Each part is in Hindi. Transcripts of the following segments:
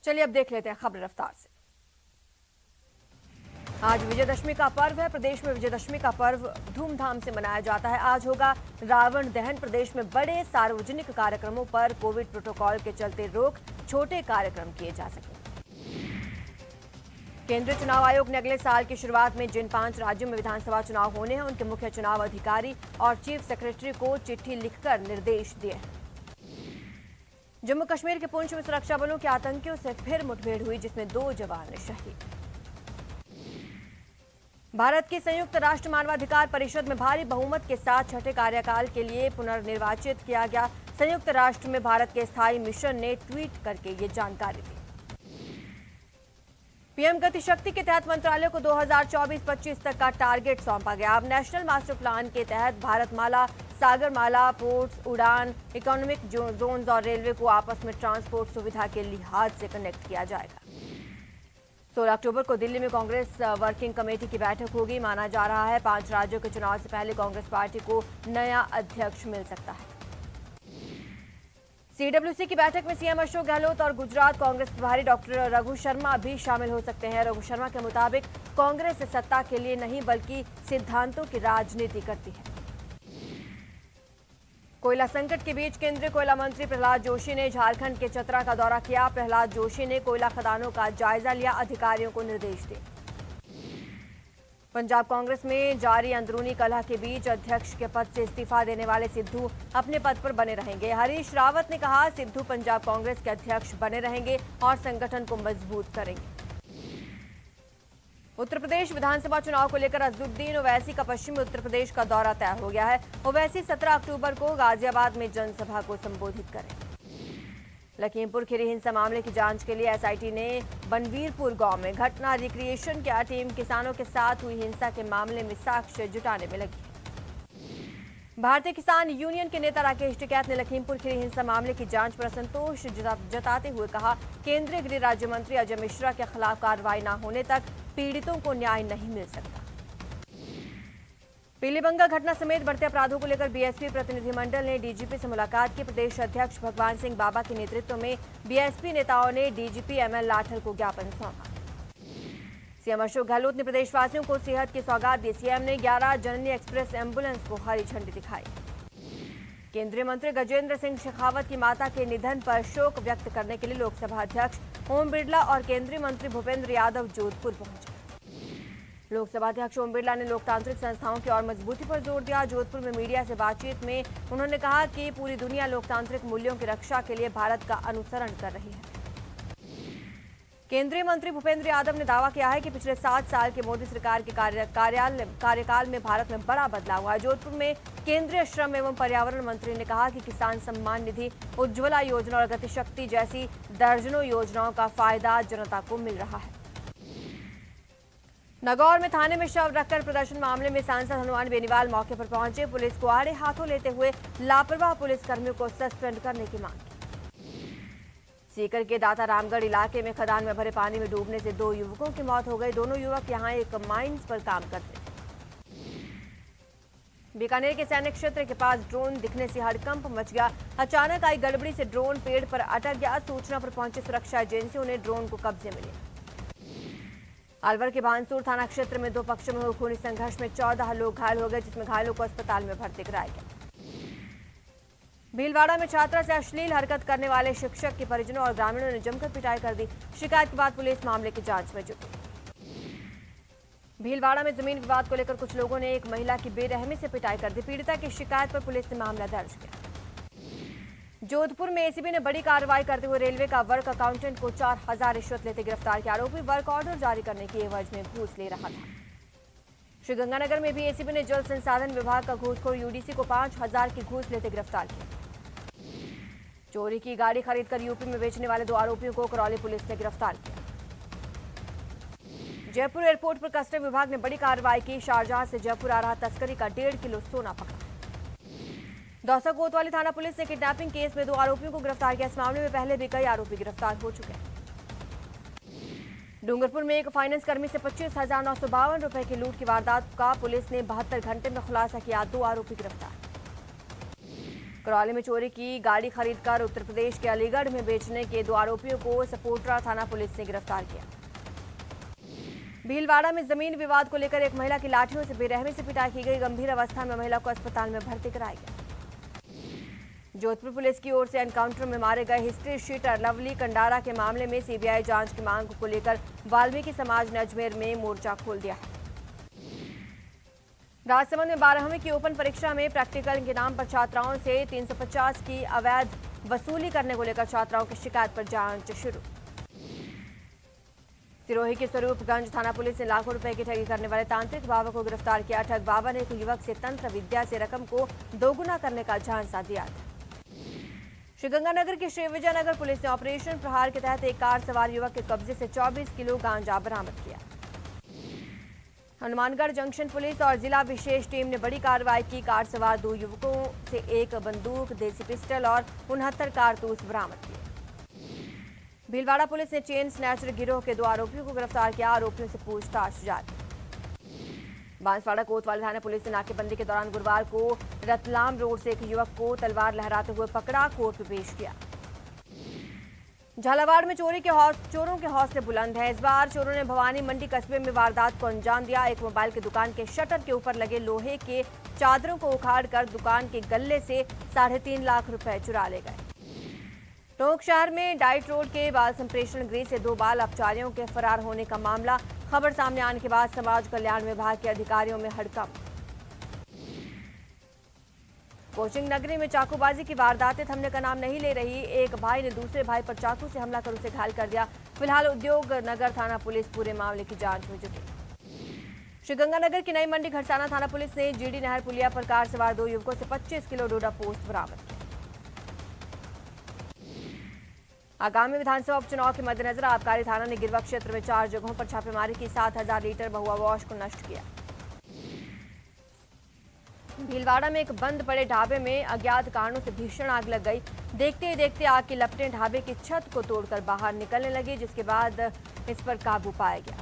चलिए अब देख लेते हैं खबर रफ्तार से। आज विजयदशमी का पर्व है। प्रदेश में विजयदशमी का पर्व धूमधाम से मनाया जाता है। आज होगा रावण दहन। प्रदेश में बड़े सार्वजनिक कार्यक्रमों पर कोविड प्रोटोकॉल के चलते रोक, छोटे कार्यक्रम किए जा सकेंगे। केंद्रीय चुनाव आयोग ने अगले साल की शुरुआत में जिन 5 राज्यों में विधानसभा चुनाव होने हैं उनके मुख्य चुनाव अधिकारी और चीफ सेक्रेटरी को चिट्ठी लिखकर निर्देश दिए हैं। जम्मू कश्मीर के पुंछ में सुरक्षा बलों के आतंकियों से फिर मुठभेड़ हुई, जिसमें 2 जवान शहीद। भारत की संयुक्त राष्ट्र मानवाधिकार परिषद में भारी बहुमत के साथ छठे कार्यकाल के लिए पुनर्निर्वाचित किया गया। संयुक्त राष्ट्र में भारत के स्थायी मिशन ने ट्वीट करके ये जानकारी दी। पीएम गति शक्ति के तहत मंत्रालय को 2024-25 तक का टारगेट सौंपा गया। अब नेशनल मास्टर प्लान के तहत भारतमाला, सागरमाला, पोर्ट्स, उड़ान, इकोनॉमिक जोन्स और रेलवे को आपस में ट्रांसपोर्ट सुविधा के लिहाज से कनेक्ट किया जाएगा। 16 अक्टूबर को दिल्ली में कांग्रेस वर्किंग कमेटी की बैठक होगी। माना जा रहा है 5 राज्यों के चुनाव से पहले कांग्रेस पार्टी को नया अध्यक्ष मिल सकता है। सीडब्ल्यूसी की बैठक में सीएम अशोक गहलोत और गुजरात कांग्रेस प्रभारी डॉक्टर रघु शर्मा भी शामिल हो सकते हैं। रघु शर्मा के मुताबिक कांग्रेस सत्ता के लिए नहीं बल्कि सिद्धांतों की राजनीति करती है। कोयला संकट के बीच केंद्रीय कोयला मंत्री प्रहलाद जोशी ने झारखंड के चतरा का दौरा किया। प्रहलाद जोशी ने कोयला खदानों का जायजा लिया, अधिकारियों को निर्देश दिए। पंजाब कांग्रेस में जारी अंदरूनी कलह के बीच अध्यक्ष के पद से इस्तीफा देने वाले सिद्धू अपने पद पर बने रहेंगे। हरीश रावत ने कहा, सिद्धू पंजाब कांग्रेस के अध्यक्ष बने रहेंगे और संगठन को मजबूत करेंगे। उत्तर प्रदेश विधानसभा चुनाव को लेकर अजदुद्दीन ओवैसी का पश्चिमी उत्तर प्रदेश का दौरा तय हो गया है। ओवैसी 17 अक्टूबर को गाजियाबाद में जनसभा को संबोधित करेंगे। लखीमपुर खीरी हिंसा मामले की जांच के लिए एसआईटी ने बनवीरपुर गांव में घटना रिक्रिएशन किया। टीम किसानों के साथ हुई हिंसा के मामले में साक्ष्य जुटाने में लगी। भारतीय किसान यूनियन के नेता राकेश टिकैत ने लखीमपुर खीरी हिंसा मामले की जांच पर असंतोष जताते हुए कहा, केंद्रीय गृह राज्य मंत्री अजय मिश्रा के खिलाफ कार्रवाई न होने तक पीड़ितों को न्याय नहीं मिल सकता। पीलीबंगा घटना समेत बढ़ते अपराधों को लेकर बीएसपी प्रतिनिधिमंडल ने डीजीपी से मुलाकात की। प्रदेश अध्यक्ष भगवान सिंह बाबा के नेतृत्व में बीएसपी नेताओं ने डीजीपी एमएल लाठर को ज्ञापन सौंपा। सीएम अशोक गहलोत ने प्रदेशवासियों को सेहत की सौगात दी। सीएम ने 11 जननी एक्सप्रेस एम्बुलेंस को हरी झंडी दिखाई। केंद्रीय मंत्री गजेंद्र सिंह शेखावत की माता के निधन पर शोक व्यक्त करने के लिए लोकसभा अध्यक्ष ओम बिरला और केंद्रीय मंत्री भूपेंद्र यादव जोधपुर पहुंचे। लोकसभा अध्यक्ष ओम बिरला ने लोकतांत्रिक संस्थाओं की ओर मजबूती पर जोर दिया। जोधपुर में मीडिया से बातचीत में उन्होंने कहा कि पूरी दुनिया लोकतांत्रिक मूल्यों की रक्षा के लिए भारत का अनुसरण कर रही है। केंद्रीय मंत्री भूपेंद्र यादव ने दावा किया है कि पिछले 7 साल के मोदी सरकार के कार्यकाल में भारत में बड़ा बदलाव हुआ है। जोधपुर में केंद्रीय श्रम एवं पर्यावरण मंत्री ने कहा कि किसान सम्मान निधि, उज्ज्वला योजना और गति शक्ति जैसी दर्जनों योजनाओं का फायदा जनता को मिल रहा है। नागौर में थाने में शव रखकर प्रदर्शन मामले में सांसद हनुमान बेनीवाल मौके पर पहुंचे। पुलिस को आड़े हाथों लेते हुए लापरवाह पुलिसकर्मियों को सस्पेंड करने की मांग की। सीकर के दाता रामगढ़ इलाके में खदान में भरे पानी में डूबने से 2 युवकों की मौत हो गई। दोनों युवक यहां एक माइंस पर काम करते थे। बीकानेर के सैनिक क्षेत्र के पास ड्रोन दिखने से हड़कंप मच गया। अचानक आई गड़बड़ी से ड्रोन पेड़ पर अटक गया। सूचना पर पहुंची सुरक्षा एजेंसियों ने ड्रोन को कब्जे में लिया। अलवर के बानसूर थाना क्षेत्र में 2 पक्षों में हुए खूनी संघर्ष में 14 लोग घायल हो गए, जिसमें घायलों को अस्पताल में भर्ती कराया गया। भीलवाड़ा में छात्रा से अश्लील हरकत करने वाले शिक्षक के परिजनों और ग्रामीणों ने जमकर पिटाई कर दी। शिकायत के बाद पुलिस मामले की जांच में जुटी। भीलवाड़ा में जमीन विवाद को लेकर कुछ लोगों ने एक महिला की बेरहमी से पिटाई कर दी। पीड़िता की शिकायत पर पुलिस ने मामला दर्ज किया। जोधपुर में एसीबी ने बड़ी कार्रवाई करते हुए रेलवे का वर्क अकाउंटेंट को 4000 रिश्वत लेते गिरफ्तार किया। आरोपी वर्क ऑर्डर जारी करने की एवज में घूस ले रहा था। श्रीगंगानगर में भी एसीबी ने जल संसाधन विभाग का घूसखोर यूडीसी को 5000 की घूस लेते गिरफ्तार किया। चोरी की गाड़ी खरीदकर यूपी में बेचने वाले 2 आरोपियों को करौली पुलिस ने गिरफ्तार किया। जयपुर एयरपोर्ट पर कस्टम विभाग ने बड़ी कार्रवाई की। शारजाह से जयपुर आ रहा तस्करी का 1.5 किलो सोना पकड़ा। दौसा कोतवाली थाना पुलिस ने किडनैपिंग केस में 2 आरोपियों को गिरफ्तार किया। इस मामले में पहले भी कई आरोपी गिरफ्तार हो चुके हैं। डूंगरपुर में एक फाइनेंस कर्मी से 25,952 रुपए की लूट की वारदात का पुलिस ने 72 घंटे में खुलासा किया। 2 आरोपी गिरफ्तार। करौली में चोरी की गाड़ी खरीदकर उत्तर प्रदेश के अलीगढ़ में बेचने के 2 आरोपियों को सपोटरा थाना पुलिस ने गिरफ्तार किया। भीलवाड़ा में जमीन विवाद को लेकर एक महिला की लाठियों से बेरहमी से पिटाई की गई। गंभीर अवस्था में महिला को अस्पताल में भर्ती कराया गया। जोधपुर पुलिस की ओर से एनकाउंटर में मारे गए हिस्ट्री शीटर लवली कंडारा के मामले में सीबीआई जांच की मांग को लेकर वाल्मीकि समाज ने अजमेर में मोर्चा खोल दिया है। राजसमंद में 12वीं की ओपन परीक्षा में प्रैक्टिकल के नाम पर छात्राओं से 350 की अवैध वसूली करने को लेकर छात्राओं की शिकायत पर जांच शुरू। सिरोही के स्वरूपगंज थाना पुलिस ने लाखों रुपए की ठगी करने वाले तांत्रिक बाबा को गिरफ्तार किया। ठग बाबा ने एक युवक से तंत्र विद्या से रकम को दोगुना करने का झांसा दिया था। श्रीगंगानगर के श्री विजय नगर पुलिस ने ऑपरेशन प्रहार के तहत एक कार सवार युवक के कब्जे से 24 किलो गांजा बरामद किया। हनुमानगढ़ जंक्शन पुलिस और जिला विशेष टीम ने बड़ी कार्रवाई की। कार सवार 2 युवकों से 1 बंदूक, देसी पिस्टल और 69 कारतूस बरामद किए। भीलवाड़ा पुलिस ने चेन स्नैचर गिरोह के 2 आरोपियों को गिरफ्तार किया। आरोपियों से पूछताछ जारी। बांसवाड़ा कोतवाली थाना पुलिस ने नाकेबंदी के दौरान गुरुवार को रतलाम रोड से एक युवक को तलवार लहराते हुए पकड़ा, कोर्ट में पेश किया। झालावाड़ में चोरों के हौसले बुलंद हैं। इस बार चोरों ने भवानी मंडी कस्बे में वारदात को अंजाम दिया। एक मोबाइल की दुकान के शटर के ऊपर लगे लोहे के चादरों को उखाड़कर दुकान के गल्ले से 3.5 लाख रुपए चुरा ले गए। टोंक शहर में डाइट रोड के बाल संप्रेषण गृह से 2 बाल अपचारियों के फरार होने का मामला। खबर सामने आने के बाद समाज कल्याण विभाग के अधिकारियों में हड़कंप। कोचिंग नगरी में चाकूबाजी की वारदातें थमने का नाम नहीं ले रही। एक भाई ने दूसरे भाई पर चाकू से हमला कर उसे घायल कर दिया। फिलहाल उद्योग नगर थाना पुलिस पूरे मामले की जांच में जुटी। श्रीगंगानगर की नई मंडी घड़साना थाना पुलिस ने जीडी नहर पुलिया पर कार सवार 2 युवकों से 25 किलो डोडा पोस्ट बरामद किया। आगामी विधानसभा उपचुनाव के मद्देनजर आबकारी थाना ने गिरवा क्षेत्र में 4 जगहों पर छापेमारी की। 7,000 लीटर महुआ वॉश को नष्ट किया। भीलवाड़ा में एक बंद पड़े ढाबे में अज्ञात कारणों से भीषण आग लग गई। देखते ही देखते आग की लपटें ढाबे की छत को तोड़कर बाहर निकलने लगी, जिसके बाद इस पर काबू पाया गया।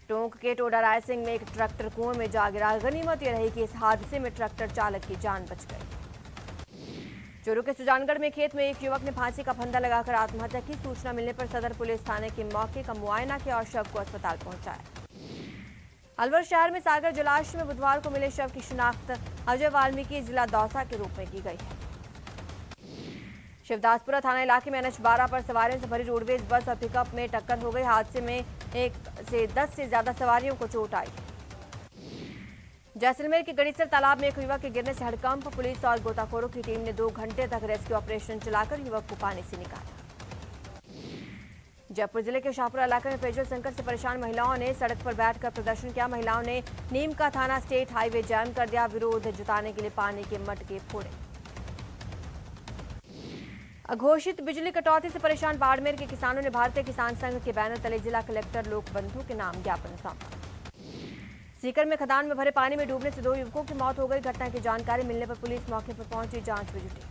टोंक के टोडा रायसिंह में एक ट्रैक्टर कुएं में जा गिरा। गनीमत यह रही कि इस हादसे में ट्रैक्टर चालक की जान बच गई। चोरों के सुजानगढ़ में खेत में एक युवक ने फांसी का फंदा लगाकर आत्महत्या की। सूचना मिलने पर सदर पुलिस थाने के मौके का मुआयना किया और शव को अस्पताल पहुंचाया। अलवर शहर में सागर जलाशय में बुधवार को मिले शव की शिनाख्त अजय वाल्मीकि जिला दौसा के रूप में की गई है। शिवदासपुरा थाना इलाके में NH 12 पर सवारियों से भरी रोडवेज बस और पिकअप में टक्कर हो गई। हादसे में 1 से 10 से ज्यादा सवारियों को चोट आई। जैसलमेर के गड़ीसर तालाब में एक युवक के गिरने से हड़कंप। पुलिस और गोताखोरों की टीम ने 2 घंटे तक रेस्क्यू ऑपरेशन चलाकर युवक को पानी से निकाला। जयपुर जिले के शाहपुरा इलाके में पेयजल संकट से परेशान महिलाओं ने सड़क पर बैठकर प्रदर्शन किया। महिलाओं ने नीम का थाना स्टेट हाईवे जाम कर दिया। विरोध जताने के लिए पानी के मटके फोड़े। अघोषित बिजली कटौती से परेशान बाड़मेर के किसानों ने भारतीय किसान संघ के बैनर तले जिला कलेक्टर लोकबंधु के नाम ज्ञापन सौंपा। सीकर में खदान में भरे पानी में डूबने से 2 युवकों की मौत हो गई। घटना की जानकारी मिलने पर पुलिस मौके पर पहुंची, जांच में जुटी।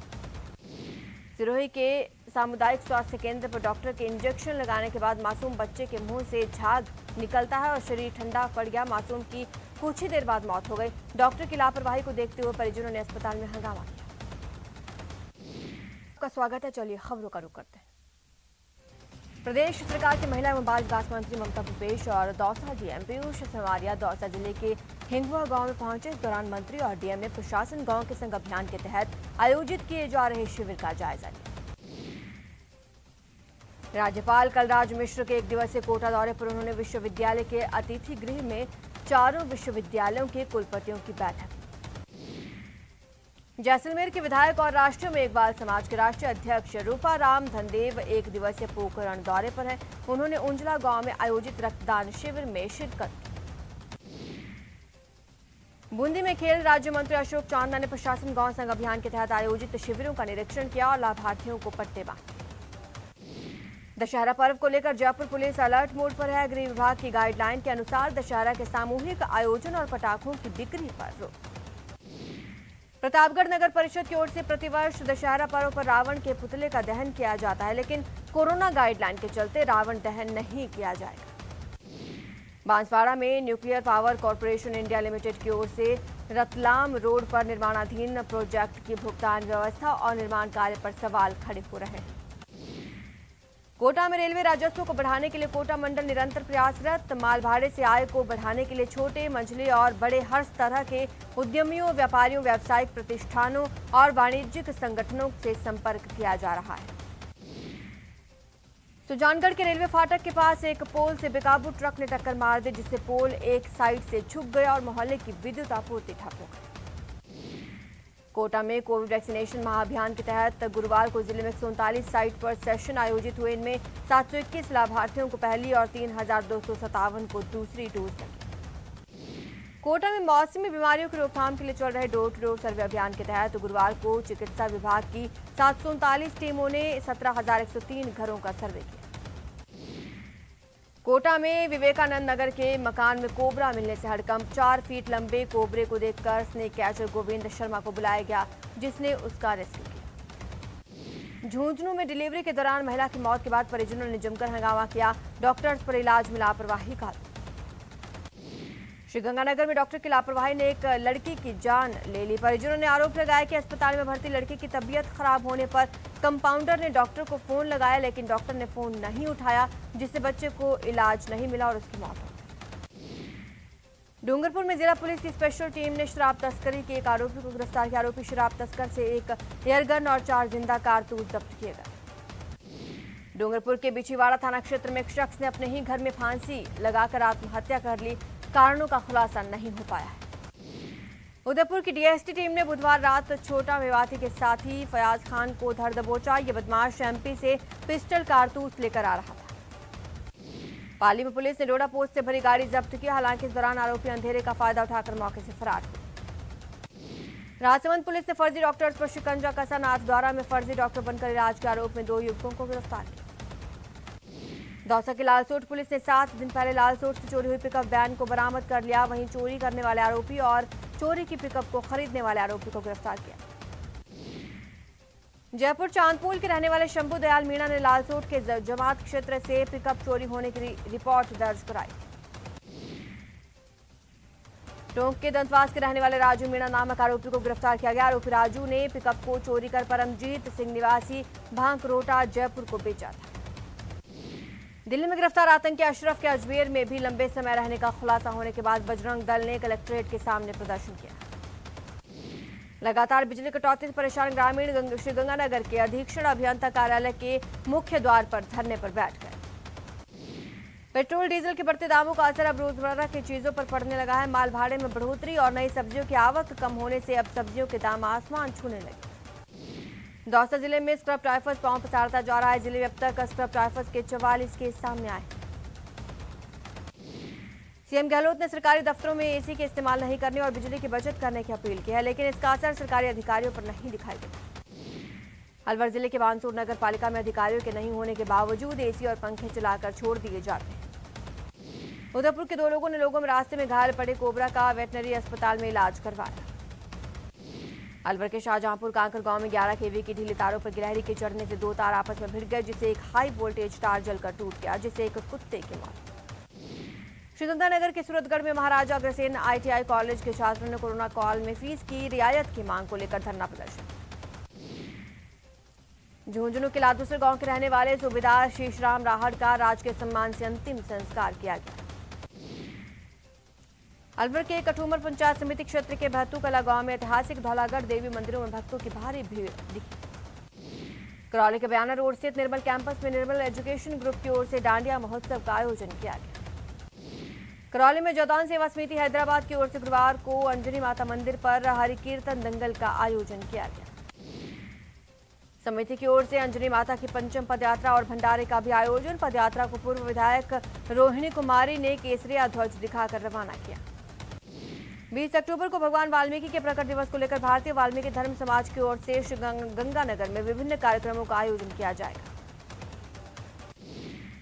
सिरोही के सामुदायिक स्वास्थ्य केंद्र पर डॉक्टर के इंजेक्शन लगाने के बाद मासूम बच्चे के मुंह से झाग निकलता है और शरीर ठंडा पड़ गया। मासूम की कुछ ही देर बाद मौत हो गई। डॉक्टर की लापरवाही को देखते हुए परिजनों ने अस्पताल में हंगामा किया। आपका स्वागत है। चलिए खबरों का रुख करते हैं। प्रदेश सरकार के महिला एवं बाल विकास मंत्री ममता भूपेश और दौसा डीएम पीयूष सवारिया दौसा जिले के हिंगुआ गांव में पहुंचे। इस दौरान मंत्री और डीएम ने प्रशासन गांव के संग अभियान के तहत आयोजित किए जा रहे शिविर का जायजा लिया। राज्यपाल कलराज मिश्र के 1 दिवसीय कोटा दौरे पर उन्होंने विश्वविद्यालय के अतिथि गृह में 4 विश्वविद्यालयों के कुलपतियों की बैठक की। जैसलमेर के विधायक और राष्ट्रीय मेघवाल समाज के राष्ट्रीय अध्यक्ष रूपाराम धनदेव 1 दिवसीय पोखरण दौरे पर हैं। उन्होंने उंजला गांव में आयोजित रक्तदान शिविर में शिरकत की। बूंदी में खेल राज्य मंत्री अशोक चांदना ने प्रशासन गांव संघ अभियान के तहत आयोजित शिविरों का निरीक्षण किया और लाभार्थियों को पट्टे बांटे। दशहरा पर्व को लेकर जयपुर पुलिस अलर्ट मोड पर है। गृह विभाग की गाइडलाइन के अनुसार दशहरा के सामूहिक आयोजन और पटाखों की बिक्री पर रोक। प्रतापगढ़ नगर परिषद की ओर से प्रतिवर्ष दशहरा पर्व पर रावण के पुतले का दहन किया जाता है, लेकिन कोरोना गाइडलाइन के चलते रावण दहन नहीं किया जाएगा। बांसवाड़ा में nuclear power corporation India limited की ओर से रतलाम रोड पर निर्माणाधीन प्रोजेक्ट की भुगतान व्यवस्था और निर्माण कार्य पर सवाल खड़े हो रहे हैं। कोटा में रेलवे राजस्व को बढ़ाने के लिए कोटा मंडल निरंतर प्रयासरत। माल भाड़े से आय को बढ़ाने के लिए छोटे, मझले और बड़े हर तरह के उद्यमियों, व्यापारियों, व्यावसायिक प्रतिष्ठानों और वाणिज्यिक संगठनों से संपर्क किया जा रहा है। सुजानगढ़ के रेलवे फाटक के पास एक पोल से बेकाबू ट्रक ने टक्कर मार दी, जिससे पोल एक साइड से झुक गया और मोहल्ले की विद्युत आपूर्ति ठप हो गई। कोटा में कोविड वैक्सीनेशन महाअभियान के तहत गुरुवार को जिले में 139 साइट पर सेशन आयोजित हुए। इनमें 721 लाभार्थियों को पहली और 3257 को दूसरी डोज लगी। कोटा में मौसमी बीमारियों की रोकथाम के लिए चल रहे डोर टू डोर सर्वे अभियान के तहत गुरुवार को चिकित्सा विभाग की 739 टीमों ने 17,103 घरों का सर्वे किया। कोटा में विवेकानंद नगर के मकान में कोबरा मिलने से हड़कंप। 4 फीट लंबे कोबरे को देखकर स्नेक कैचर गोविंद शर्मा को बुलाया गया, जिसने उसका रेस्क्यू किया। झुंझुनू में डिलीवरी के दौरान महिला की मौत के बाद परिजनों ने जमकर हंगामा किया। डॉक्टर्स पर इलाज में लापरवाही का आरोप। श्रीगंगानगर में डॉक्टर की लापरवाही ने एक लड़की की जान ले ली। परिजनों ने आरोप लगाया कि अस्पताल में भर्ती लड़की की तबीयत खराब होने पर कंपाउंडर ने डॉक्टर को फोन लगाया, लेकिन डॉक्टर ने फोन नहीं उठाया, जिससे बच्चे को इलाज नहीं मिला और उसकी मौत हो गई। डूंगरपुर में जिला पुलिस की स्पेशल टीम ने शराब तस्करी के एक आरोपी को गिरफ्तार किया। आरोपी शराब तस्कर से एक एयरगन और 4 जिंदा कारतूस जब्त किए गए। डूंगरपुर के बिछीवाड़ा थाना क्षेत्र में एक शख्स ने अपने ही घर में फांसी लगाकर आत्महत्या कर ली। कारणों का खुलासा नहीं हो पाया है। उदयपुर की डीएसटी टीम ने बुधवार रात छोटा मेवाती के साथी फयाज खान को धर दबोचा। ये बदमाश एमपी से पिस्टल कारतूस लेकर आ रहा था। पाली में पुलिस ने डोडा पोस्ट से भरी गाड़ी जब्त की। हालांकि इस दौरान आरोपी अंधेरे का फायदा उठाकर मौके से फरार हुए। राजसमंद पुलिस ने फर्जी डॉक्टर्स पर शिकंजा कसा। नाथद्वारा में फर्जी डॉक्टर बनकर इलाज के आरोप में 2 युवकों को गिरफ्तार किया। दौसा के लालसोट पुलिस ने 7 दिन पहले लालसोट से चोरी हुई पिकअप वैन को बरामद कर लिया। वहीं चोरी करने वाले आरोपी और चोरी की पिकअप को खरीदने वाले आरोपी को गिरफ्तार किया। जयपुर चांदपोल के रहने वाले शंभू दयाल मीणा ने लालसोट के जमात क्षेत्र से पिकअप चोरी होने की रिपोर्ट दर्ज कराई। टोंक के दंतवास के रहने वाले राजू मीणा नामक आरोपी को गिरफ्तार किया गया। आरोपी राजू ने पिकअप को चोरी कर परमजीत सिंह निवासी भांकरोटा जयपुर को बेचा था। दिल्ली में गिरफ्तार आतंकी अशरफ के अजमेर में भी लंबे समय रहने का खुलासा होने के बाद बजरंग दल ने कलेक्ट्रेट के सामने प्रदर्शन किया। लगातार बिजली कटौती से परेशान ग्रामीण श्रीगंगानगर के अधीक्षण अभियंता कार्यालय के मुख्य द्वार पर धरने पर बैठ गए। पेट्रोल डीजल के बढ़ते दामों का असर अब रोजमर्रा की चीजों पर पड़ने लगा है। माल भाड़े में बढ़ोतरी और नई सब्जियों की आवक कम होने से अब सब्जियों के दाम आसमान छूने लगे। दौसा जिले में स्क्रब टाइफस पांव पसारता जा रहा है। जिले में अब तक स्क्रब टाइफस के 44 केस सामने आए। सीएम गहलोत ने सरकारी दफ्तरों में एसी के इस्तेमाल नहीं करने और बिजली की बचत करने की अपील की है, लेकिन इसका असर सरकारी अधिकारियों पर नहीं दिखाई देता। अलवर जिले के बानसूर नगर पालिका में अधिकारियों के नहीं होने के बावजूद एसी और पंखे चलाकर छोड़ दिए जाते हैं। उदयपुर के 2 लोगों ने लोगों में रास्ते में घायल पड़े कोबरा का वेटनरी अस्पताल में इलाज करवाया। अलवर के शाहजहांपुर कांकर गांव में 11 केवी की ढीली तारों पर गिलहरी के चढ़ने से 2 तार आपस में भिड़ गए, जिससे एक हाई वोल्टेज तार जलकर टूट गया, जिससे एक कुत्ते की मौत। श्रीगंगानगर के सूरतगढ़ में महाराजा अग्रसेन आईटीआई कॉलेज के छात्रों ने कोरोना काल में फीस की रियायत की मांग को लेकर धरना प्रदर्शन। झुंझुनू के लादूसर गांव के रहने वाले सूबेदार शीशराम राहड़ का राजकीय सम्मान से अंतिम संस्कार किया गया। अलवर के कठूमर पंचायत समिति क्षेत्र के बहतू कला गांव में ऐतिहासिक धौलागढ़ देवी मंदिरों में भक्तों की भारी भीड़ दिखी। करौली के बयाना रोड स्थित निर्मल कैंपस में निर्मल एजुकेशन ग्रुप की ओर से डांडिया महोत्सव का आयोजन किया गया। करौली में जौदान सेवा समिति हैदराबाद की ओर से गुरुवार को अंजनी माता मंदिर पर हरि कीर्तन दंगल का आयोजन किया गया। समिति की ओर से अंजनी माता की पंचम पदयात्रा और भंडारे का भी आयोजन। पदयात्रा को पूर्व विधायक रोहिणी कुमारी ने केसरिया ध्वज दिखाकर रवाना किया। 20 अक्टूबर को भगवान वाल्मीकि के प्रकट दिवस को लेकर भारतीय वाल्मीकि धर्म समाज की ओर से गंगानगर में विभिन्न कार्यक्रमों का आयोजन किया जाएगा।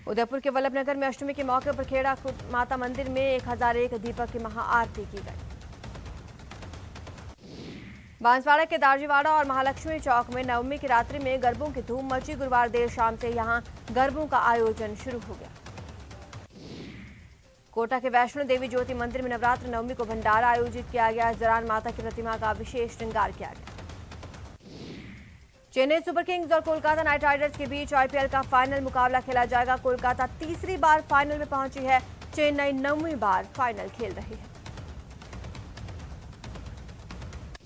उदयपुर के वल्लभनगर में अष्टमी के मौके पर खेड़ा माता मंदिर में 1001 दीपक की महाआरती की गई। बांसवाड़ा के दार्जीवाड़ा और महालक्ष्मी चौक में नवमी की रात्रि में गरबों की धूम मची। गुरुवार देर शाम से यहां गरबों का आयोजन शुरू हो गया। कोटा के वैष्णो देवी ज्योति मंदिर में नवरात्र नवमी को भंडारा आयोजित किया गया। जरान माता की प्रतिमा का विशेष श्रृंगार किया गया। चेन्नई सुपर किंग्स और कोलकाता नाइट राइडर्स के बीच आईपीएल का फाइनल मुकाबला खेला जाएगा। कोलकाता तीसरी बार फाइनल में पहुंची है, चेन्नई 9वीं बार फाइनल खेल रही है।